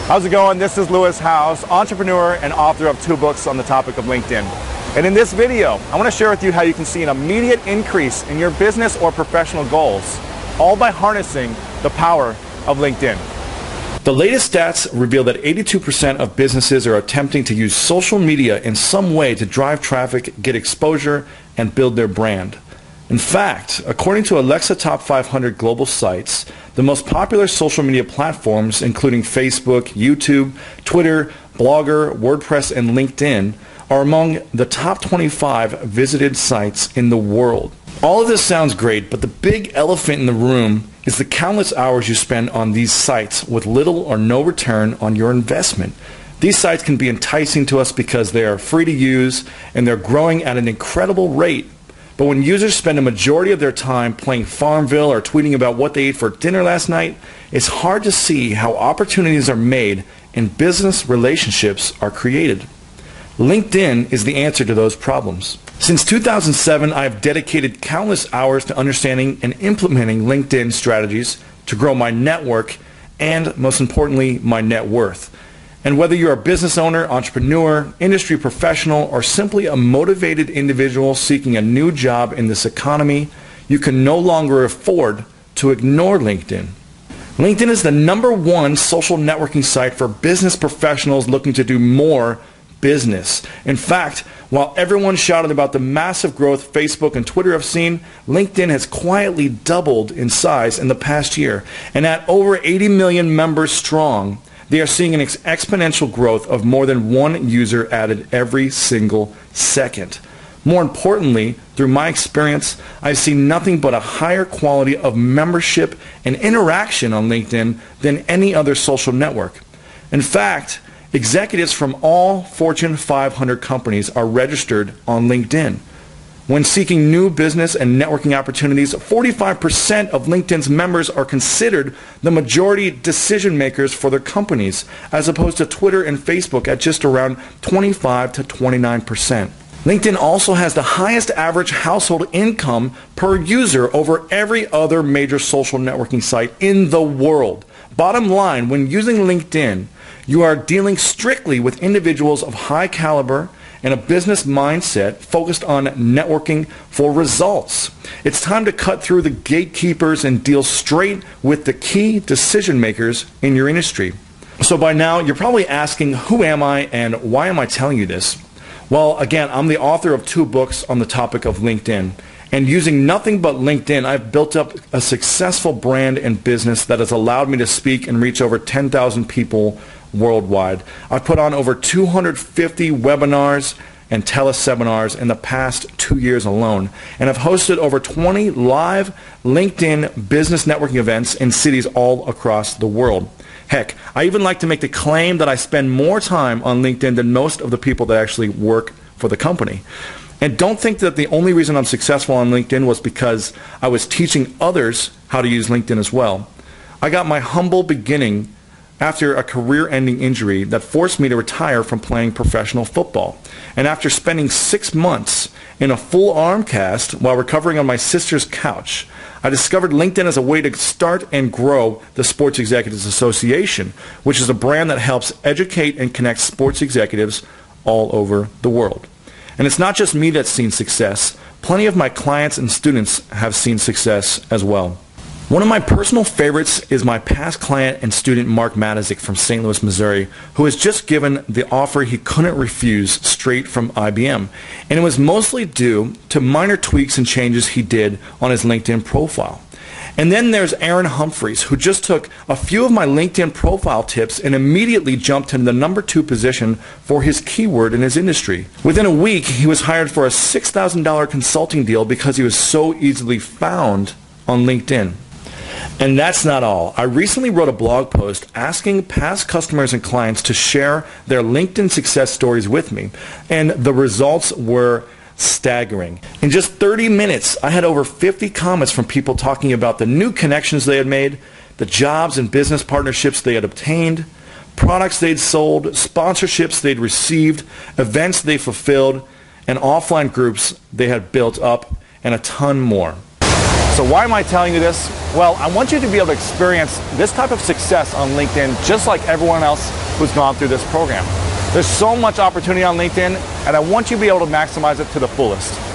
How's it going? This is Lewis House, entrepreneur and author of 2 books on the topic of LinkedIn. And in this video, I want to share with you how you can see an immediate increase in your business or professional goals, all by harnessing the power of LinkedIn. The latest stats reveal that 82% of businesses are attempting to use social media in some way to drive traffic, get exposure, and build their brand. In fact, according to Alexa Top 500 global sites, the most popular social media platforms, including Facebook, YouTube, Twitter, Blogger, WordPress, and LinkedIn, are among the top 25 visited sites in the world. All of this sounds great, but the big elephant in the room is the countless hours you spend on these sites with little or no return on your investment. These sites can be enticing to us because they are free to use and they're growing at an incredible rate. But when users spend a majority of their time playing Farmville or tweeting about what they ate for dinner last night, it's hard to see how opportunities are made and business relationships are created. LinkedIn is the answer to those problems. Since 2007, I have dedicated countless hours to understanding and implementing LinkedIn strategies to grow my network and, most importantly, my net worth. And whether you're a business owner, entrepreneur, industry professional, or simply a motivated individual seeking a new job in this economy, you can no longer afford to ignore LinkedIn. LinkedIn is the #1 social networking site for business professionals looking to do more business. In fact, while everyone shouted about the massive growth Facebook and Twitter have seen, LinkedIn has quietly doubled in size in the past year. And at over 80 million members strong, they are seeing an exponential growth of more than 1 user added every single second. More importantly, through my experience, I've seen nothing but a higher quality of membership and interaction on LinkedIn than any other social network. In fact, executives from all Fortune 500 companies are registered on LinkedIn. When seeking new business and networking opportunities, 45% of LinkedIn's members are considered the majority decision makers for their companies, as opposed to Twitter and Facebook at just around 25 to 29%. LinkedIn also has the highest average household income per user over every other major social networking site in the world. Bottom line, when using LinkedIn, you are dealing strictly with individuals of high caliber and a business mindset focused on networking for results. It's time to cut through the gatekeepers and deal straight with the key decision makers in your industry. So by now, you're probably asking, who am I and why am I telling you this? Well, again, I'm the author of 2 books on the topic of LinkedIn. And using nothing but LinkedIn, I've built up a successful brand and business that has allowed me to speak and reach over 10,000 people worldwide. I've put on over 250 webinars and teleseminars in the past 2 years alone. And I've hosted over 20 live LinkedIn business networking events in cities all across the world. Heck, I even like to make the claim that I spend more time on LinkedIn than most of the people that actually work for the company. And don't think that the only reason I'm successful on LinkedIn was because I was teaching others how to use LinkedIn as well. I got my humble beginning after a career-ending injury that forced me to retire from playing professional football. And after spending 6 months in a full arm cast while recovering on my sister's couch, I discovered LinkedIn as a way to start and grow the Sports Executives Association, which is a brand that helps educate and connect sports executives all over the world. And it's not just me that's seen success. Plenty of my clients and students have seen success as well. One of my personal favorites is my past client and student Mark Matazik from St. Louis, Missouri, who has just given the offer he couldn't refuse straight from IBM. And it was mostly due to minor tweaks and changes he did on his LinkedIn profile. And then there's Aaron Humphreys, who just took a few of my LinkedIn profile tips and immediately jumped to the #2 position for his keyword in his industry. Within a week, he was hired for a $6,000 consulting deal because he was so easily found on LinkedIn. And that's not all. I recently wrote a blog post asking past customers and clients to share their LinkedIn success stories with me, and the results were staggering. In just 30 minutes, I had over 50 comments from people talking about the new connections they had made, the jobs and business partnerships they had obtained, products they'd sold, sponsorships they'd received, events they fulfilled, and offline groups they had built up, and a ton more. So why am I telling you this? Well, I want you to be able to experience this type of success on LinkedIn just like everyone else who's gone through this program. There's so much opportunity on LinkedIn, and I want you to be able to maximize it to the fullest.